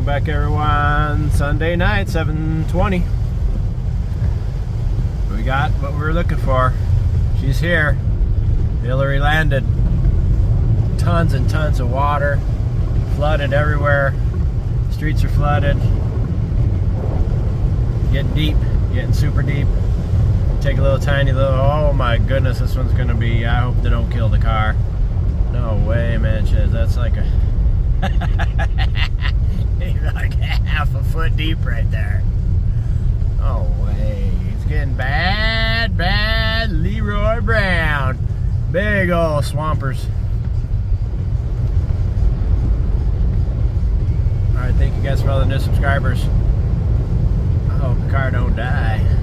back, everyone. Sunday night, 7:20. We got what we were looking for. She's here. Hilary landed. Tons and tons of water. Flooded everywhere. Streets are flooded. Getting deep. Getting super deep. Take a little tiny little, oh my goodness, this one's gonna be, I hope they don't kill the car. No way, man, Chiz, that's like a like half a foot deep right there. Oh way, it's getting bad, bad Leroy Brown. Big old swampers. Alright, thank you guys for all the new subscribers. I hope the car don't die.